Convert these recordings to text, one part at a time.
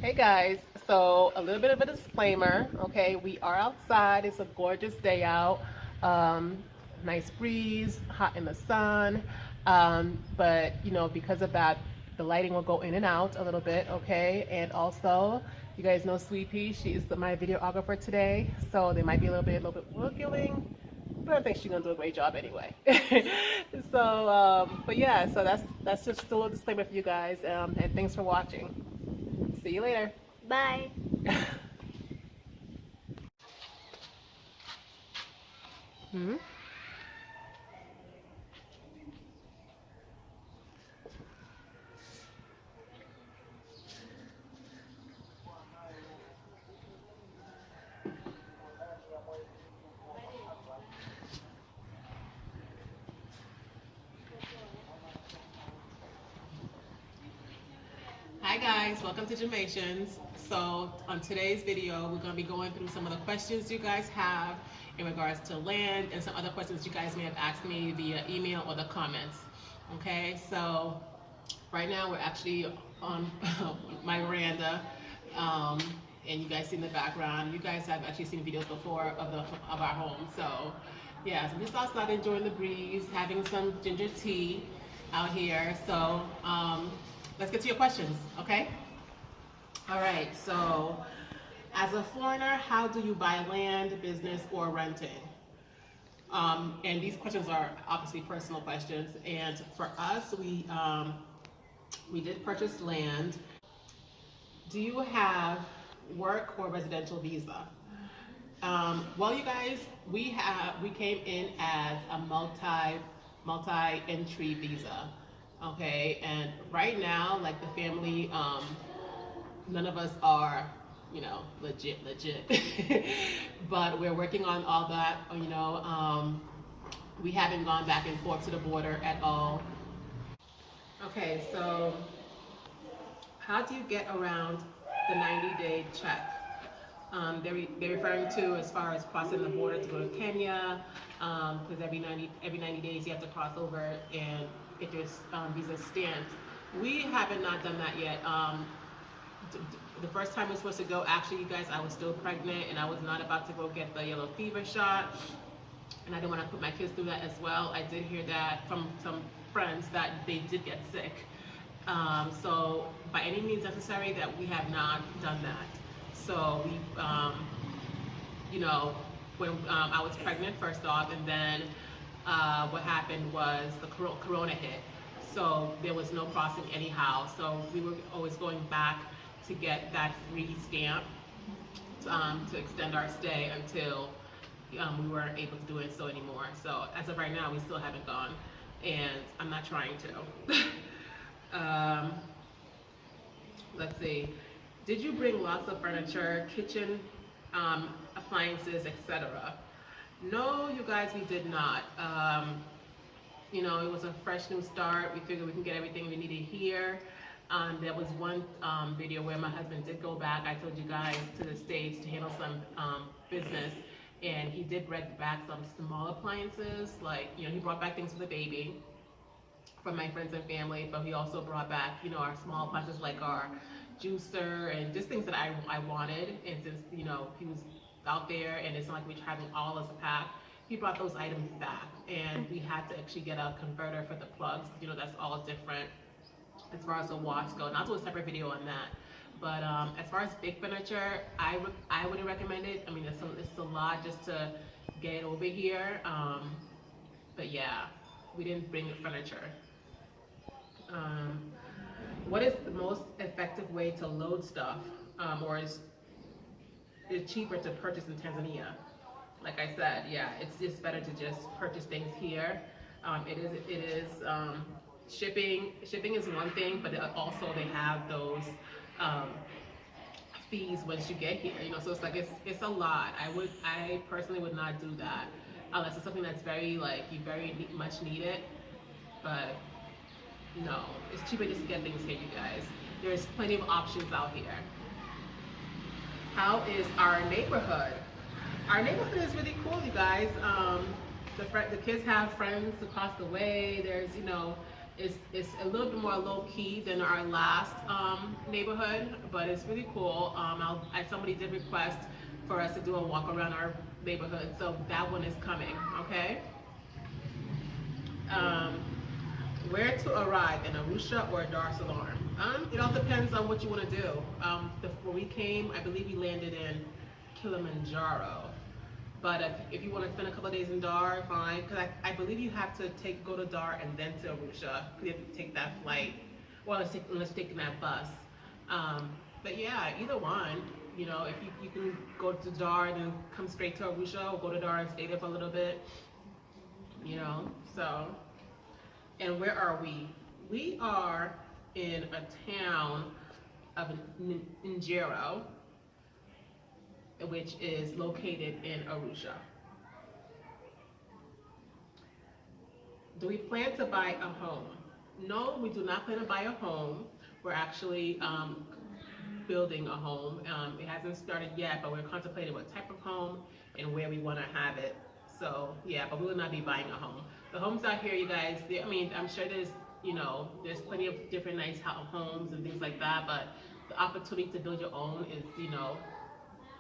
Hey guys, so a little bit of a disclaimer, okay? We are outside. It's a gorgeous day out. Um, Nice breeze, hot in the sun. But because of that, the lighting will go in and out a little bit, okay? And also, you guys know Sweet Pea, she is my videographer today, so there might be a little bit wiggling, but I think she's gonna do a great job anyway. But yeah, so that's just a little disclaimer for you guys, and thanks for watching. See you later. Bye. Hmm? Hi guys, welcome to Jamaitians. So on today's video, we're going to be going through some of the questions you guys have in regards to land and some other questions you guys may have asked me via email or the comments. Okay, so right now we're actually on my veranda, and you guys see in the background. You guys have actually seen videos before of our home. So yeah, so I'm just outside enjoying the breeze, having some ginger tea out here. So let's get to your questions, okay? All right, so as a foreigner, how do you buy land, business, or renting? And these questions are obviously personal questions. And for us, we did purchase land. Do you have work or residential visa? Well, you guys, we came in as a multi-entry visa, okay? And right now, like the family, none of us are, legit, but we're working on all that. We haven't gone back and forth to the border at all. Okay, so how do you get around the 90-day check? They're referring to as far as crossing the border to go to Kenya, because every 90 days you have to cross over and get your visa stamped. We haven't not done that yet. The first time we were supposed to go, actually, you guys, I was still pregnant and I was not about to go get the yellow fever shot, and I didn't want to put my kids through that as well. I did hear that from some friends that they did get sick. So by any means necessary, that we have not done that. So we, when I was pregnant first off, and then what happened was the corona hit. So there was no crossing anyhow. So we were always going back to get that free stamp to extend our stay until we weren't able to do it so anymore. So as of right now, we still haven't gone, and I'm not trying to. Let's see. Did you bring lots of furniture, kitchen appliances, etc.? No, you guys, we did not. It was a fresh new start. We figured we can get everything we needed here. There was one video where my husband did go back, I told you guys, to the States to handle some business, and he did bring back some small appliances, like, he brought back things for the baby, from my friends and family, but he also brought back, our small appliances like our juicer and just things that I wanted. And since, he was out there and it's not like we're having all as a pack, he brought those items back, and we had to actually get a converter for the plugs. That's all different as far as the watts go, and I'll do a separate video on that. But as far as big furniture, I wouldn't recommend it. I mean, it's a lot just to get it over here. But yeah, we didn't bring the furniture. What is the most effective way to load stuff, or is it cheaper to purchase in Tanzania? Like I said, yeah, it's just better to just purchase things here. It is shipping is one thing, but also they have those fees once you get here. So it's like it's a lot. I personally would not do that unless it's something that's very much needed. But no, it's cheaper just to get things here, you guys. There's plenty of options out here. How is our neighborhood? Our neighborhood is really cool, you guys. The kids have friends across the way. There's, It's a little bit more low key than our last neighborhood, but it's really cool. Somebody did request for us to do a walk around our neighborhood, so that one is coming. Okay. Um, where to arrive in Arusha or Dar es Salaam? It all depends on what you want to do. When we came, I believe we landed in Kilimanjaro. But if you want to spend a couple of days in Dar, fine. Because I believe you have to go to Dar and then to Arusha. You have to take that flight. Well, let's take that bus. But yeah, either one. You know, if you can go to Dar and then come straight to Arusha, or go to Dar and stay there for a little bit. You know, so. And where are we? We are in a town of Njero, which is located in Arusha. Do we plan to buy a home? No, we do not plan to buy a home. We're actually building a home. It hasn't started yet, but we're contemplating what type of home and where we want to have it. So yeah, but we will not be buying a home. The homes out here, you guys, I mean, I'm sure there's plenty of different nice homes and things like that, but the opportunity to build your own is,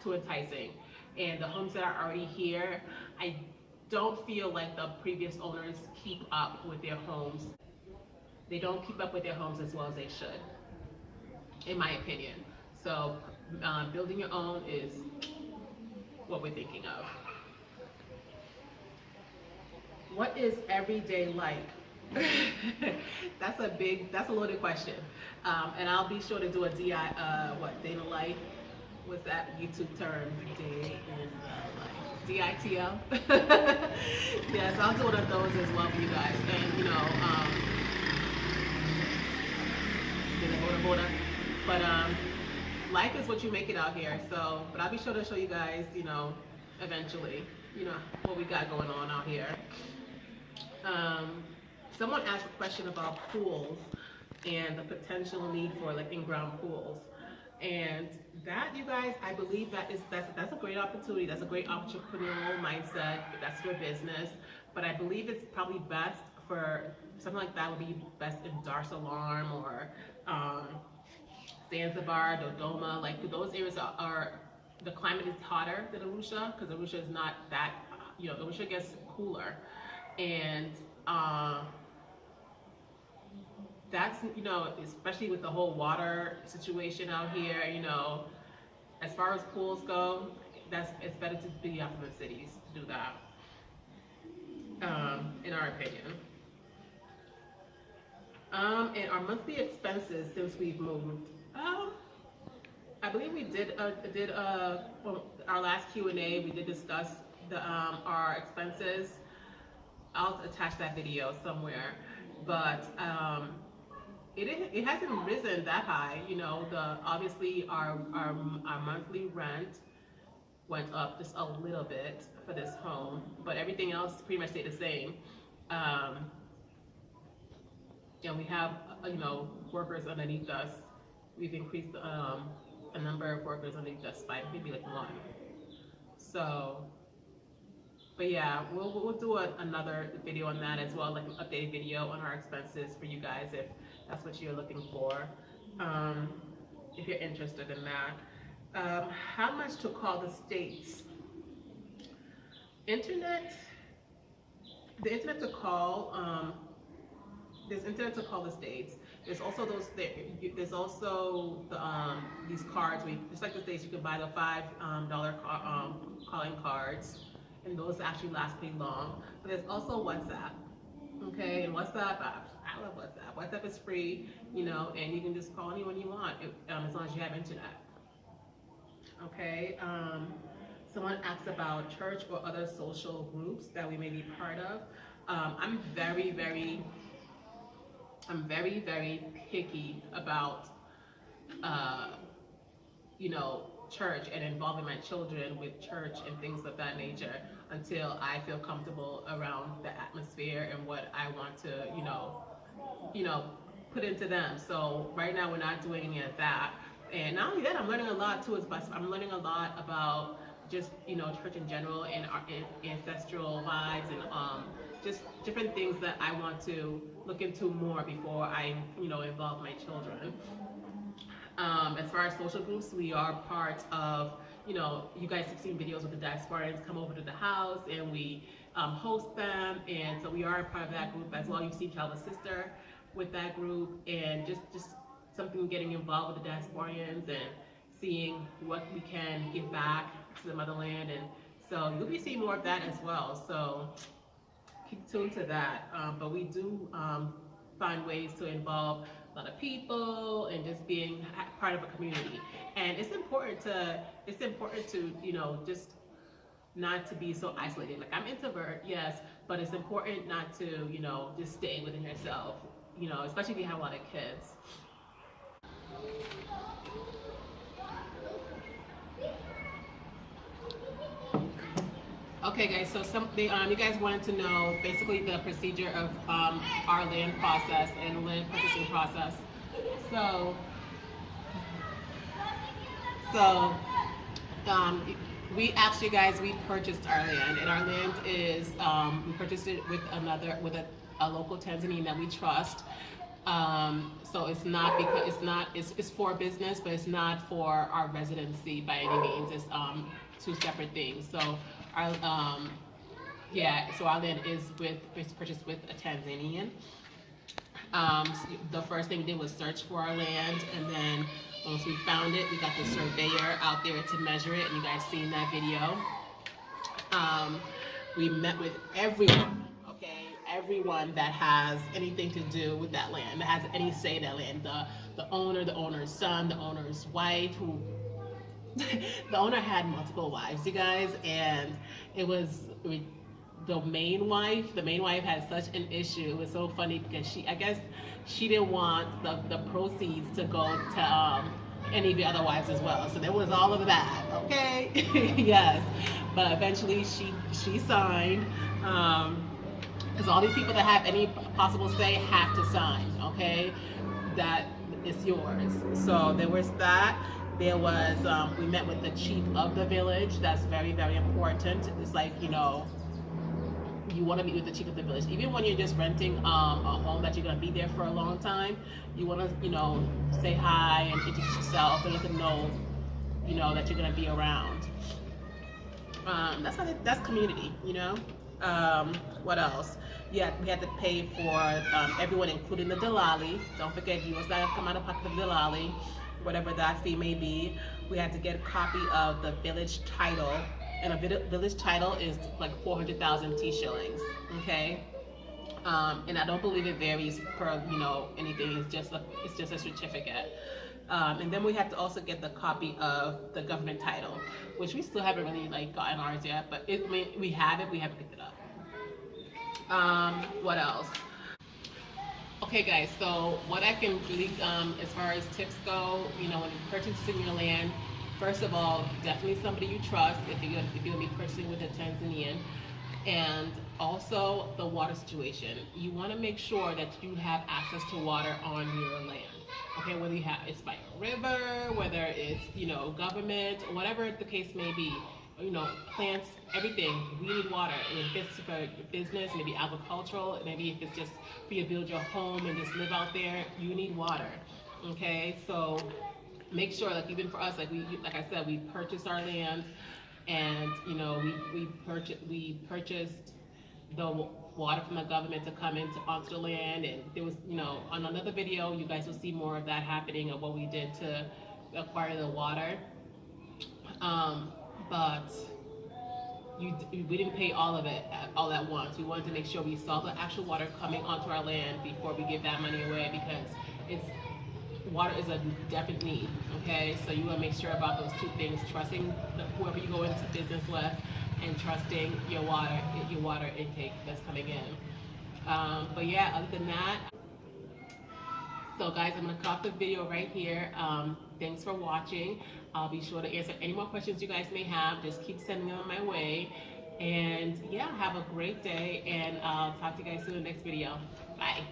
too enticing. And the homes that are already here, I don't feel like the previous owners keep up with their homes. They don't keep up with their homes as well as they should, in my opinion. So building your own is what we're thinking of. What is everyday like? That's a loaded question. And I'll be sure to do a day in the life. What's that YouTube term? Day in the life. DITL. Yes, I'll do one of those as well for you guys. And but life is what you make it out here. So, but I'll be sure to show you guys, eventually, what we got going on out here. Someone asked a question about pools and the potential need for like in-ground pools. And that, you guys, I believe that's a great opportunity. That's a great entrepreneurial mindset if that's your business. But I believe it's probably best for something like that would be best in Dar es Salaam or Zanzibar, Dodoma. Like those areas are the climate is hotter than Arusha because Arusha is not that. Arusha gets cooler, and that's, especially with the whole water situation out here, as far as pools go, it's better to be up in the cities to do that, in our opinion. And our monthly expenses since we've moved. I believe we did our last Q&A, we did discuss our expenses. I'll attach that video somewhere, but it hasn't risen that high. Obviously our monthly rent went up just a little bit for this home, but everything else pretty much stayed the same. And we have workers underneath us. We've increased the number of workers underneath us by maybe like one. So. But yeah, we'll do another video on that as well, like an updated video on our expenses for you guys if that's what you're looking for, if you're interested in that. How much to call the States? The internet to call, there's internet to call the States. There's also these cards, just like the States, you can buy the $5 calling cards. And those actually last pretty long. But there's also WhatsApp, okay? And WhatsApp, I love WhatsApp. WhatsApp is free, and you can just call anyone you want as long as you have internet. Okay. Someone asked about church or other social groups that we may be part of. I'm very, very picky about, church and involving my children with church and things of that nature until I feel comfortable around the atmosphere and what I want to, put into them. So right now we're not doing any of that. And not only that, I'm learning a lot too. I'm learning a lot about just, church in general and our ancestral vibes and just different things that I want to look into more before I, involve my children. As far as social groups, we are part of, you guys have seen videos with the diasporans come over to the house and we host them. And so we are a part of that group as well. You've seen Calva's sister with that group, and just something getting involved with the diasporans and seeing what we can give back to the motherland. And so you'll be seeing more of that as well. So keep tuned to that. But we do find ways to involve a lot of people and just being part of a community. And it's important to just not to be so isolated. Like, I'm introvert, yes, but it's important not to, just stay within yourself, especially if you have a lot of kids. Okay, guys, so you guys wanted to know basically the procedure of our land process and land purchasing process. So we actually, guys, we purchased our land, and our land is we purchased it with a local Tanzanian that we trust. So it's not because it's for business, but it's not for our residency by any means. It's two separate things. So our so our land is purchased with a Tanzanian. So the first thing we did was search for our land, and then once we found it, we got the surveyor out there to measure it, and you guys seen that video. We met with everyone, everyone that has anything to do with that land, that has any say in that land. The owner, the owner's son, the owner's wife, who the owner had multiple wives, you guys, and it was the main wife had such an issue. It was so funny because I guess she didn't want the proceeds to go to any of the other wives as well. So there was all of that, okay? Yes, but eventually she signed, because all these people that have any possible say have to sign, okay? That is yours. So there was that. There was, we met with the chief of the village. That's very, very important. It's like, you want to meet with the chief of the village. Even when you're just renting a home that you're going to be there for a long time, you want to, say hi and introduce yourself and let them know, that you're going to be around. That's community, What else? Yeah, we had to pay for everyone, including the Dalali. Don't forget, you must not come out of pocket of the Dalali, whatever that fee may be. We had to get a copy of the village title, and a village title is like 400,000 T shillings, okay? And I don't believe it varies per, anything. It's just a certificate. And then we have to also get the copy of the government title, which we still haven't really gotten ours yet, but we have it. We haven't picked it up. What else? Okay, guys, so what I can really, as far as tips go, when you're purchasing your land, first of all, definitely somebody you trust if you're going to be purchasing with a Tanzanian. And also the water situation. You want to make sure that you have access to water on your land. Okay, whether it's by a river, whether it's, government, whatever the case may be. Plants, everything. We need water. And if it's for business, maybe agricultural, maybe if it's just for you to build your home and just live out there, you need water. Okay, so make sure, even for us, like I said, we purchased our land, and we purchased the water from the government to come onto the land, and there was, on another video, you guys will see more of that happening, of what we did to acquire the water. But we didn't pay all of it all at once. We wanted to make sure we saw the actual water coming onto our land before we give that money away, because water is a definite need. Okay, so you want to make sure about those two things: trusting whoever you go into business with, and trusting your water intake that's coming in. But yeah, other than that. So guys, I'm going to cut the video right here. Thanks for watching. I'll be sure to answer any more questions you guys may have. Just keep sending them my way. And yeah, have a great day, and I'll talk to you guys soon in the next video. Bye.